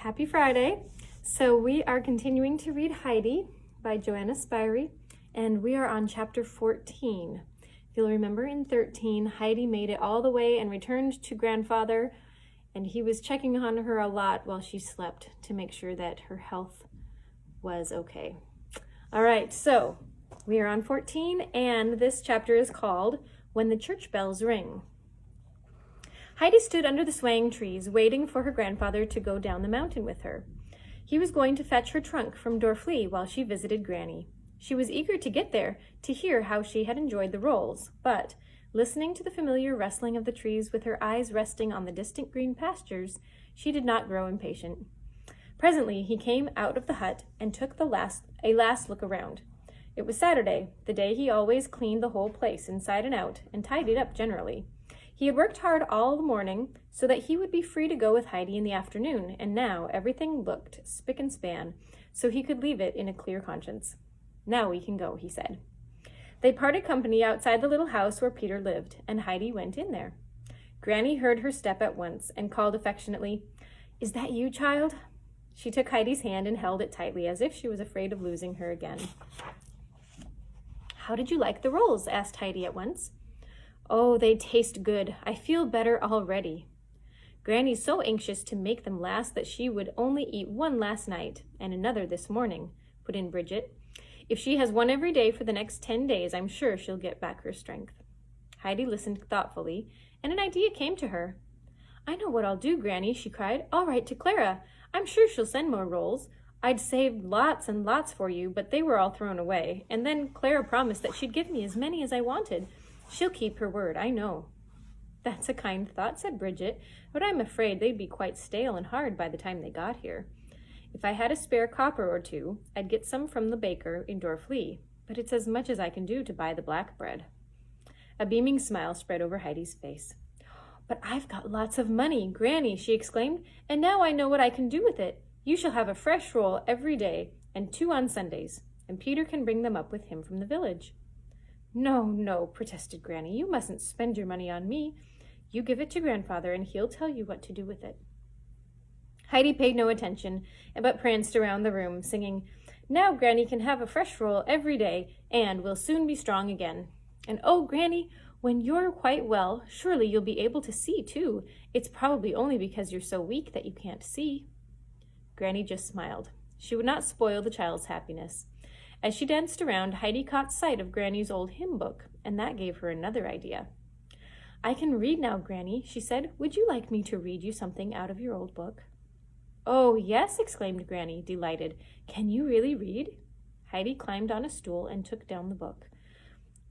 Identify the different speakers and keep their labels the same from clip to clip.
Speaker 1: Happy Friday. So we are continuing to read Heidi by Joanna Spyri, and we are on chapter 14. If you'll remember, in 13, Heidi made it all the way and returned to grandfather, and he was checking on her a lot while she slept to make sure that her health was okay. All right, so we are on 14, and this chapter is called When the Church Bells Ring. Heidi stood under the swaying trees, waiting for her grandfather to go down the mountain with her. He was going to fetch her trunk from Dorfli while she visited Granny. She was eager to get there, to hear how she had enjoyed the rolls, but, listening to the familiar rustling of the trees with her eyes resting on the distant green pastures, she did not grow impatient. Presently he came out of the hut and took a last look around. It was Saturday, the day he always cleaned the whole place inside and out, and tidied up generally. He had worked hard all the morning so that he would be free to go with Heidi in the afternoon, and now everything looked spick and span, so he could leave it in a clear conscience. "Now we can go," he said. They parted company outside the little house where Peter lived, and Heidi went in there. Granny heard her step at once and called affectionately, "Is that you, child?" She took Heidi's hand and held it tightly, as if she was afraid of losing her again. "How did you like the rolls?" asked Heidi at once. "Oh, they taste good. I feel better already." "Granny's so anxious to make them last that she would only eat one last night and another this morning," put in Bridget. "If she has one every day for the next 10 days, I'm sure she'll get back her strength." Heidi listened thoughtfully, and an idea came to her. "I know what I'll do, Granny," she cried. "I'll write to Clara. I'm sure she'll send more rolls. I'd saved lots and lots for you, but they were all thrown away. And then Clara promised that she'd give me as many as I wanted. She'll keep her word, I know." "That's a kind thought," said Bridget, "but I'm afraid they'd be quite stale and hard by the time they got here. If I had a spare copper or two, I'd get some from the baker in Dorfli, but it's as much as I can do to buy the black bread." A beaming smile spread over Heidi's face. "But I've got lots of money, Granny," she exclaimed, "and now I know what I can do with it. You shall have a fresh roll every day, and 2 on Sundays, and Peter can bring them up with him from the village." No, protested Granny. "You mustn't spend your money on me. You give it to grandfather, and he'll tell you what to do with it." Heidi paid no attention, but pranced around the room, singing, "Now Granny can have a fresh roll every day, and we'll soon be strong again. And oh, Granny, when you're quite well, surely you'll be able to see, too. It's probably only because you're so weak that you can't see." Granny just smiled. She would not spoil the child's happiness. As she danced around, Heidi caught sight of Granny's old hymn book, and that gave her another idea. "I can read now, Granny," she said. "Would you like me to read you something out of your old book?" "Oh, yes," exclaimed Granny, delighted. "Can you really read?" Heidi climbed on a stool and took down the book,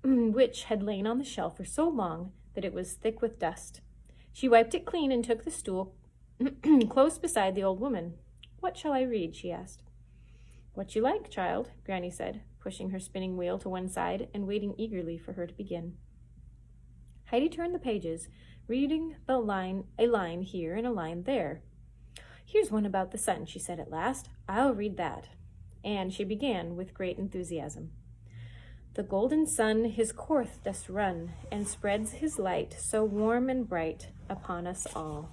Speaker 1: which had lain on the shelf for so long that it was thick with dust. She wiped it clean and took the stool close beside the old woman. "What shall I read?" she asked. "What you like, child," Granny said, pushing her spinning wheel to one side and waiting eagerly for her to begin. Heidi turned the pages, reading a line here and a line there. "Here's one about the sun," she said at last. "I'll read that." And she began with great enthusiasm. "The golden sun his course doth run, and spreads his light so warm and bright upon us all.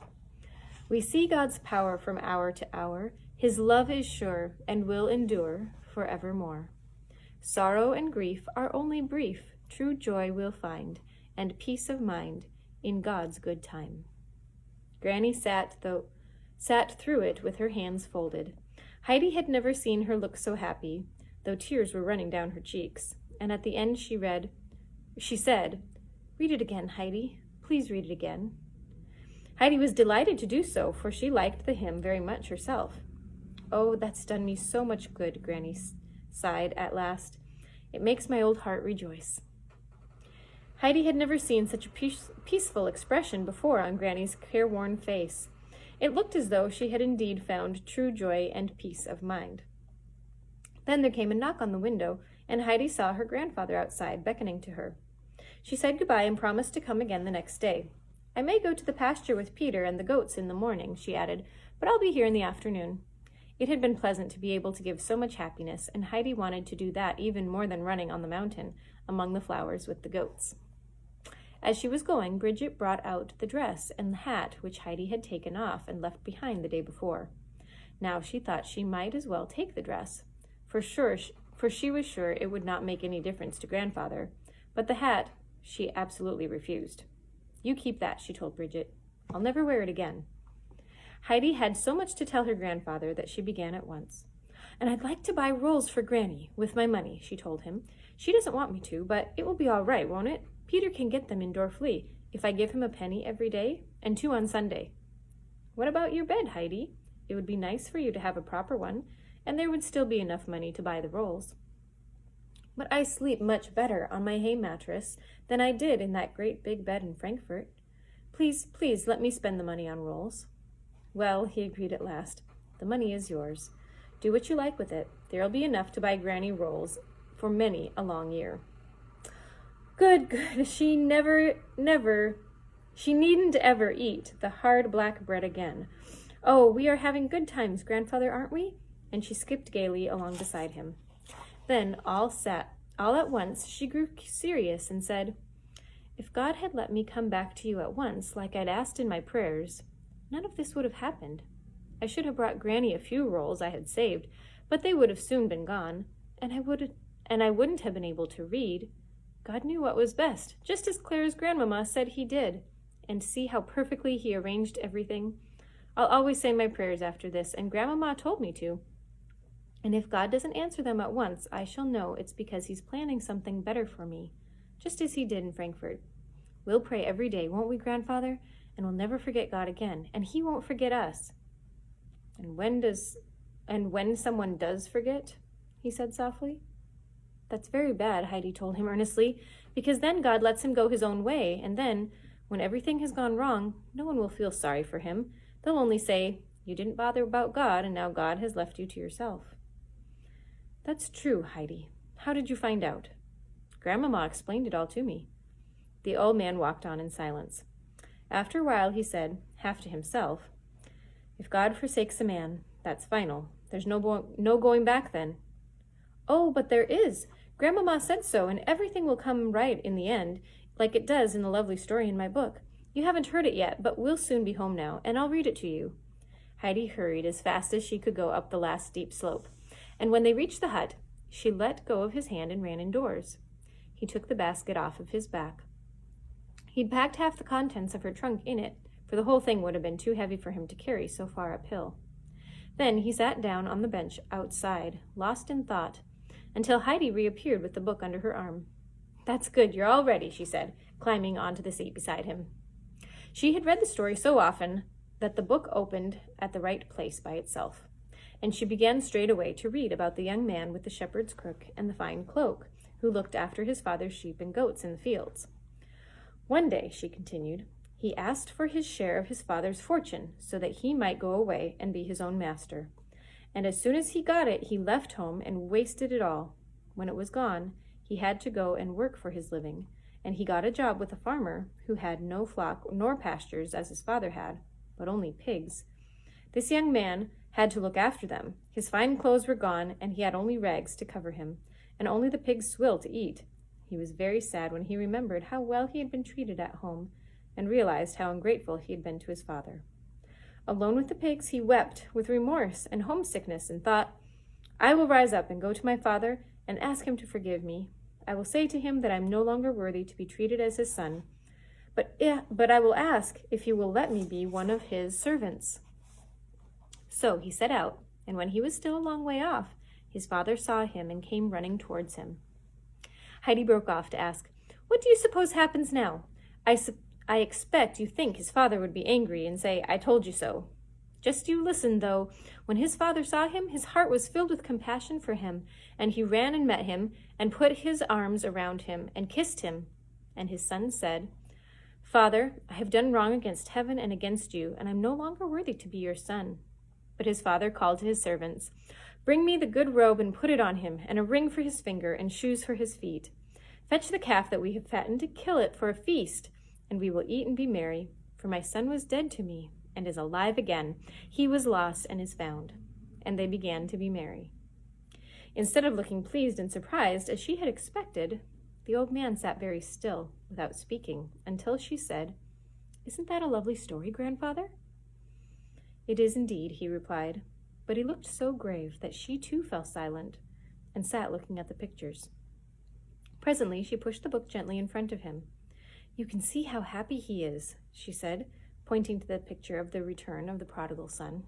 Speaker 1: We see God's power from hour to hour. His love is sure and will endure for evermore. Sorrow and grief are only brief. True joy we'll find, and peace of mind in God's good time." Granny sat through it with her hands folded. Heidi had never seen her look so happy, though tears were running down her cheeks. And at the end she said, "Read it again, Heidi. Please read it again." Heidi was delighted to do so, for she liked the hymn very much herself. "Oh, that's done me so much good," Granny sighed at last. "It makes my old heart rejoice." Heidi had never seen such a peaceful expression before on Granny's careworn face. It looked as though she had indeed found true joy and peace of mind. Then there came a knock on the window, and Heidi saw her grandfather outside, beckoning to her. She said goodbye and promised to come again the next day. "I may go to the pasture with Peter and the goats in the morning," she added, "but I'll be here in the afternoon." It had been pleasant to be able to give so much happiness, and Heidi wanted to do that even more than running on the mountain among the flowers with the goats. As she was going, Bridget brought out the dress and the hat which Heidi had taken off and left behind the day before. Now she thought she might as well take the dress, for she was sure it would not make any difference to grandfather. But the hat she absolutely refused. "You keep that," she told Bridget. "I'll never wear it again." Heidi had so much to tell her grandfather that she began at once. "And I'd like to buy rolls for Granny with my money," she told him. "She doesn't want me to, but it will be all right, won't it? Peter can get them in Dorfli if I give him a penny every day and 2 on Sunday." "What about your bed, Heidi? It would be nice for you to have a proper one, and there would still be enough money to buy the rolls." "But I sleep much better on my hay mattress than I did in that great big bed in Frankfurt. Please, please let me spend the money on rolls." "Well," he agreed at last, "the money is yours. Do what you like with it. There'll be enough to buy Granny rolls for many a long year." Good, good. She needn't ever eat the hard black bread again. "Oh, we are having good times, grandfather, aren't we?" And she skipped gaily along beside him. Then all at once she grew serious and said, "If God had let me come back to you at once, like I'd asked in my prayers, none of this would have happened. I should have brought Granny a few rolls I had saved, but they would have soon been gone, and I wouldn't have been able to read. God knew what was best, just as Clara's grandmama said he did. And see how perfectly he arranged everything. I'll always say my prayers after this, and grandmama told me to. And if God doesn't answer them at once, I shall know it's because he's planning something better for me, just as he did in Frankfurt. We'll pray every day, won't we, grandfather? And we'll never forget God again, and he won't forget us." And when someone does forget," he said softly. "That's very bad," Heidi told him earnestly, "because then God lets him go his own way, and then, when everything has gone wrong, no one will feel sorry for him. They'll only say, 'You didn't bother about God, and now God has left you to yourself.'" "That's true, Heidi. How did you find out?" "Grandmama explained it all to me." The old man walked on in silence. After a while he said, half to himself, "If God forsakes a man, that's final. There's no going back then." "Oh, but there is. Grandmama said so, and everything will come right in the end, like it does in the lovely story in my book. You haven't heard it yet, but we'll soon be home now, and I'll read it to you." Heidi hurried as fast as she could go up the last steep slope, and when they reached the hut, she let go of his hand and ran indoors. He took the basket off of his back. He'd packed half the contents of her trunk in it, for the whole thing would have been too heavy for him to carry so far uphill. Then he sat down on the bench outside, lost in thought, until Heidi reappeared with the book under her arm. "That's good, you're all ready," she said, climbing onto the seat beside him. She had read the story so often that the book opened at the right place by itself, and she began straight away to read about the young man with the shepherd's crook and the fine cloak, who looked after his father's sheep and goats in the fields. "One day," she continued, "he asked for his share of his father's fortune so that he might go away and be his own master. And as soon as he got it, he left home and wasted it all. When it was gone, he had to go and work for his living, and he got a job with a farmer who had no flock nor pastures as his father had, but only pigs. This young man had to look after them. His fine clothes were gone, and he had only rags to cover him, and only the pig's swill to eat. He was very sad when he remembered how well he had been treated at home, and realized how ungrateful he had been to his father. Alone with the pigs, he wept with remorse and homesickness and thought, 'I will rise up and go to my father and ask him to forgive me. I will say to him that I am no longer worthy to be treated as his son, but I will ask if he will let me be one of his servants.' So he set out, and when he was still a long way off, his father saw him and came running towards him." Heidi broke off to ask, "What do you suppose happens now? I expect you think his father would be angry and say, 'I told you so.' Just you listen, though. When his father saw him, his heart was filled with compassion for him, and he ran and met him and put his arms around him and kissed him. And his son said, 'Father, I have done wrong against heaven and against you, and I'm no longer worthy to be your son.' But his father called to his servants, 'Bring me the good robe and put it on him, and a ring for his finger and shoes for his feet. Fetch the calf that we have fattened and kill it for a feast, and we will eat and be merry. For my son was dead to me and is alive again. He was lost and is found.' And they began to be merry." Instead of looking pleased and surprised, as she had expected, the old man sat very still, without speaking, until she said, "Isn't that a lovely story, grandfather?" "It is indeed," he replied. but he looked so grave that she too fell silent and sat looking at the pictures. Presently, she pushed the book gently in front of him. "You can see how happy he is," she said, pointing to the picture of the return of the prodigal son.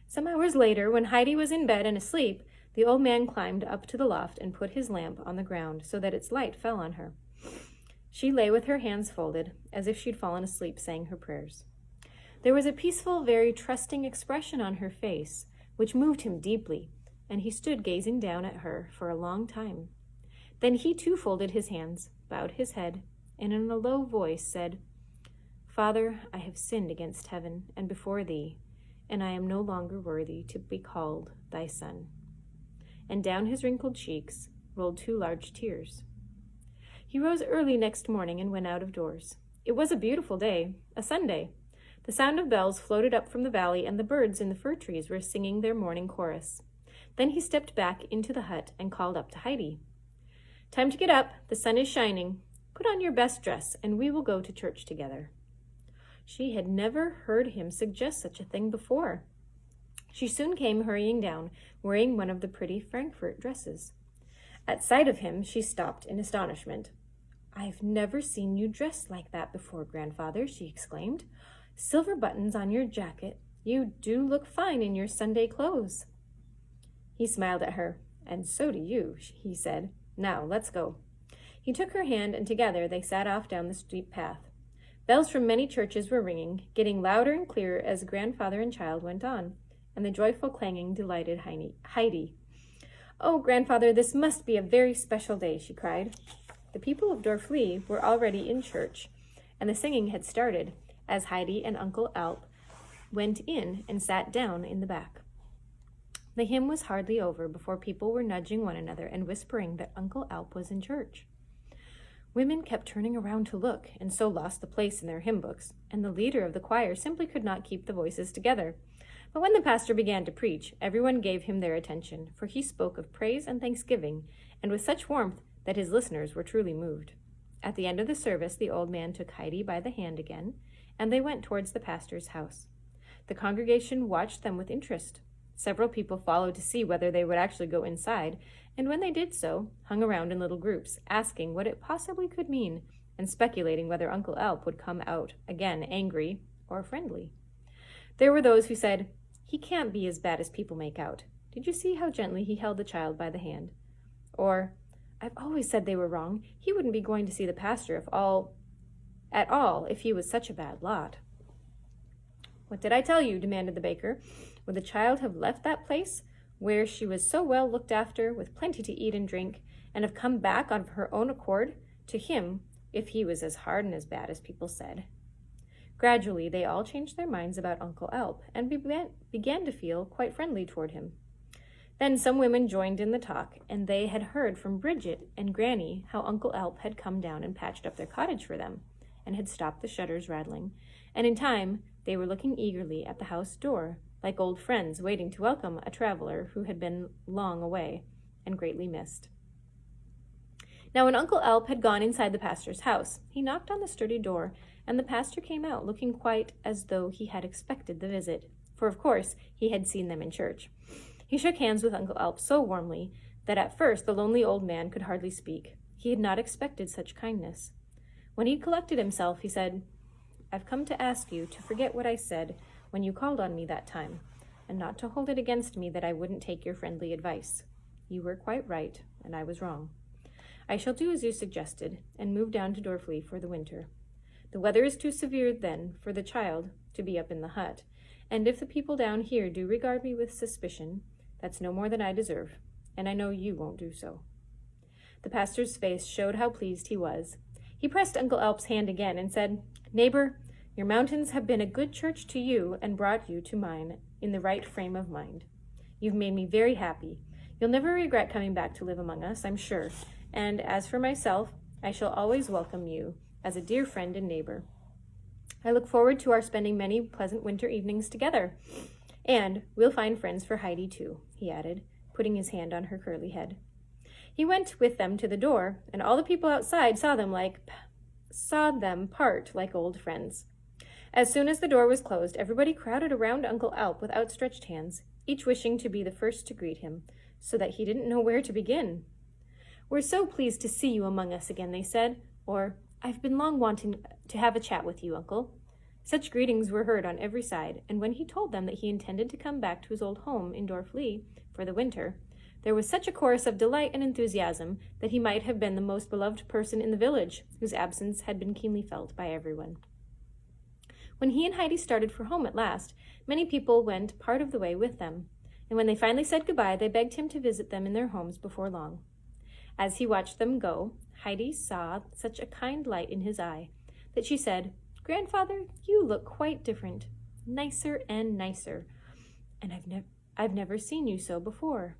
Speaker 1: Some hours later, when Heidi was in bed and asleep, the old man climbed up to the loft and put his lamp on the ground so that its light fell on her. She lay with her hands folded, as if she'd fallen asleep saying her prayers. There was a peaceful, very trusting expression on her face, which moved him deeply, and he stood gazing down at her for a long time. Then he too folded his hands, bowed his head, and in a low voice said, "Father, I have sinned against heaven and before thee, and I am no longer worthy to be called thy son." And down his wrinkled cheeks rolled 2 large tears. He rose early next morning and went out of doors. It was a beautiful day, a Sunday. The sound of bells floated up from the valley, and the birds in the fir trees were singing their morning chorus. Then he stepped back into the hut and called up to Heidi. "Time to get up. The sun is shining. Put on your best dress, and we will go to church together." She had never heard him suggest such a thing before. She soon came hurrying down, wearing one of the pretty Frankfurt dresses. At sight of him, she stopped in astonishment. "I've never seen you dressed like that before, grandfather," she exclaimed. "Silver buttons on your jacket. You do look fine in your Sunday clothes." He smiled at her. "And so do you," he said. "Now, let's go." He took her hand, and together they set off down the steep path. Bells from many churches were ringing, getting louder and clearer as grandfather and child went on, and the joyful clanging delighted Heidi. "Oh, grandfather, this must be a very special day," she cried. The people of Dorfli were already in church, and the singing had started as Heidi and Uncle Alp went in and sat down in the back. The hymn was hardly over before people were nudging one another and whispering that Uncle Alp was in church. Women kept turning around to look, and so lost the place in their hymn books, and the leader of the choir simply could not keep the voices together. But when the pastor began to preach, everyone gave him their attention, for he spoke of praise and thanksgiving, and with such warmth that his listeners were truly moved. At the end of the service, the old man took Heidi by the hand again, and they went towards the pastor's house. The congregation watched them with interest. Several people followed to see whether they would actually go inside, and when they did so, hung around in little groups, asking what it possibly could mean, and speculating whether Uncle Alp would come out again angry or friendly. There were those who said, "He can't be as bad as people make out. Did you see how gently he held the child by the hand?" Or, "I've always said they were wrong. He wouldn't be going to see the pastor at all if he was such a bad lot." "What did I tell you?" demanded the baker. Would the child have left that place, where she was so well looked after, with plenty to eat and drink, and have come back of her own accord to him if he was as hard and as bad as people said? Gradually, they all changed their minds about Uncle Alp and began to feel quite friendly toward him. Then some women joined in the talk, and they had heard from Bridget and Granny how Uncle Alp had come down and patched up their cottage for them, and had stopped the shutters rattling, and in time they were looking eagerly at the house door, like old friends waiting to welcome a traveler who had been long away and greatly missed. Now when Uncle Alp had gone inside the pastor's house, he knocked on the sturdy door, and the pastor came out looking quite as though he had expected the visit, for of course he had seen them in church. He shook hands with Uncle Alp so warmly that at first the lonely old man could hardly speak. He had not expected such kindness. When he'd collected himself, he said, "I've come to ask you to forget what I said when you called on me that time, and not to hold it against me that I wouldn't take your friendly advice. You were quite right, and I was wrong. I shall do as you suggested, and move down to Dorfli for the winter. The weather is too severe then for the child to be up in the hut, and if the people down here do regard me with suspicion, that's no more than I deserve, and I know you won't do so." The pastor's face showed how pleased he was. He pressed Uncle Alp's hand again and said, "Neighbor, your mountains have been a good church to you and brought you to mine in the right frame of mind. You've made me very happy. You'll never regret coming back to live among us, I'm sure, and as for myself, I shall always welcome you as a dear friend and neighbor. I look forward to our spending many pleasant winter evenings together. And we'll find friends for Heidi too," he added, putting his hand on her curly head. He went with them to the door, and all the people outside saw them part like old friends. As soon as the door was closed, everybody crowded around Uncle Alp with outstretched hands. each wishing to be the first to greet him, so that he didn't know where to begin. "We're so pleased to see you among us again," they said, or, "I've been long wanting to have a chat with you, Uncle." Such greetings were heard on every side, and when he told them that he intended to come back to his old home in Dorfli for the winter, there was such a chorus of delight and enthusiasm that he might have been the most beloved person in the village, whose absence had been keenly felt by everyone. When he and Heidi started for home at last, many people went part of the way with them, and when they finally said goodbye, they begged him to visit them in their homes before long. As he watched them go, Heidi saw such a kind light in his eye that she said, "Grandfather, you look quite different, nicer and nicer, and I've never seen you so before."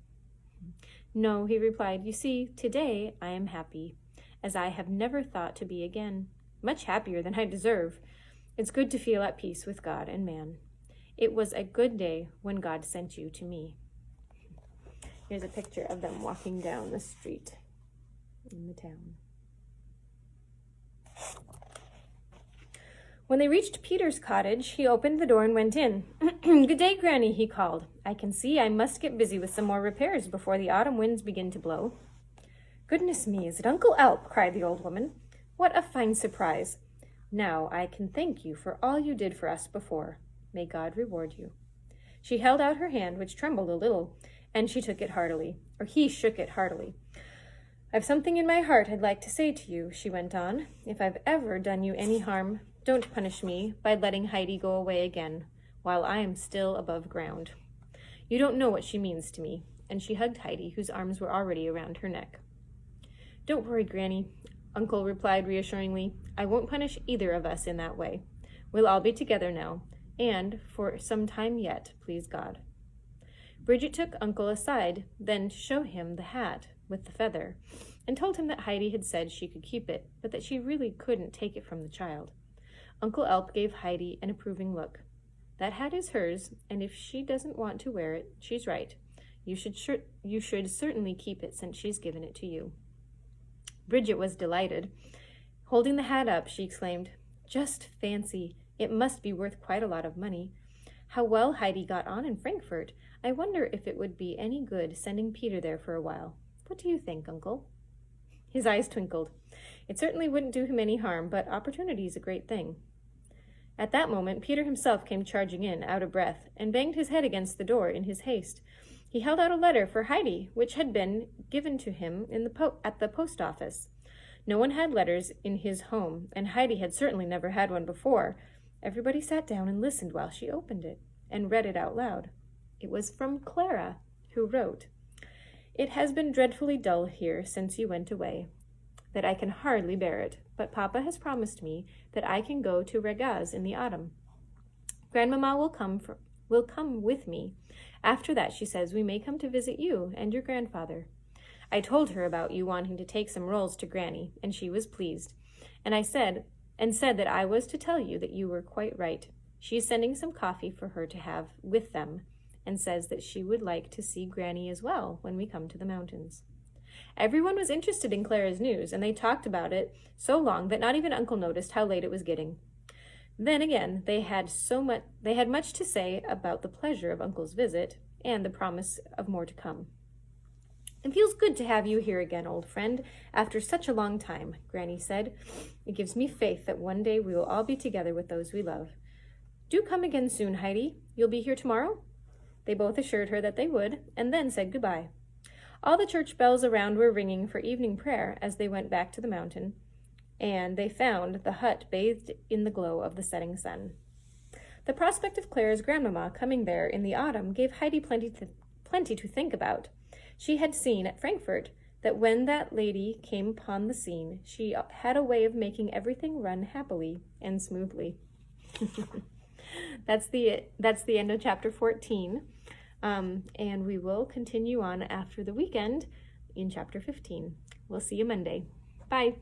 Speaker 1: "No," he replied, "you see, today I am happy, as I have never thought to be again, much happier than I deserve. It's good to feel at peace with God and man. It was a good day when God sent you to me." Here's a picture of them walking down the street in the town. When they reached Peter's cottage, he opened the door and went in. "Good day, Granny," he called. "I can see I must get busy with some more repairs before the autumn winds begin to blow." "Goodness me, is it Uncle Alp?" cried the old woman. "What a fine surprise. Now I can thank you for all you did for us before. May God reward you." She held out her hand, which trembled a little, and he shook it heartily. "I've something in my heart I'd like to say to you," she went on. "If I've ever done you any harm, don't punish me by letting Heidi go away again while I am still above ground. You don't know what she means to me," and she hugged Heidi, whose arms were already around her neck. "Don't worry, Granny," Uncle replied reassuringly. "I won't punish either of us in that way. We'll all be together now, and for some time yet, please God." Bridget took Uncle aside, then to show him the hat with the feather, and told him that Heidi had said she could keep it, but that she really couldn't take it from the child. Uncle Alp gave Heidi an approving look. "That hat is hers, and if she doesn't want to wear it, she's right. You should certainly keep it since she's given it to you." Bridget was delighted. Holding the hat up, she exclaimed, "Just fancy! It must be worth quite a lot of money. How well Heidi got on in Frankfurt. I wonder if it would be any good sending Peter there for a while. What do you think, Uncle?" His eyes twinkled. It certainly wouldn't do him any harm, but opportunity is a great thing. At that moment, Peter himself came charging in, out of breath, and banged his head against the door in his haste. He held out a letter for Heidi, which had been given to him at the post office. No one had letters in his home, and Heidi had certainly never had one before. Everybody sat down and listened while she opened it and read it out loud. It was from Clara, who wrote, "It has been dreadfully dull here since you went away, that I can hardly bear it, but Papa has promised me that I can go to Regaz in the autumn. Grandmama will come with me. After that, she says, we may come to visit you and your grandfather. I told her about you wanting to take some rolls to Granny, and she was pleased. And said that I was to tell you that you were quite right. She is sending some coffee for her to have with them, and says that she would like to see Granny as well when we come to the mountains." Everyone was interested in Clara's news, and they talked about it so long that not even Uncle noticed how late it was getting. Then again, they had much to say about the pleasure of Uncle's visit and the promise of more to come. "It feels good to have you here again, old friend, after such a long time," Granny said. "It gives me faith that one day we will all be together with those we love. Do come again soon, Heidi. You'll be here tomorrow?" They both assured her that they would, and then said goodbye. All the church bells around were ringing for evening prayer as they went back to the mountain, and they found the hut bathed in the glow of the setting sun. The prospect of Clara's grandmama coming there in the autumn gave Heidi plenty to think about. She had seen at Frankfurt that when that lady came upon the scene, she had a way of making everything run happily and smoothly. That's the end of chapter 14. And we will continue on after the weekend in chapter 15. We'll see you Monday. Bye.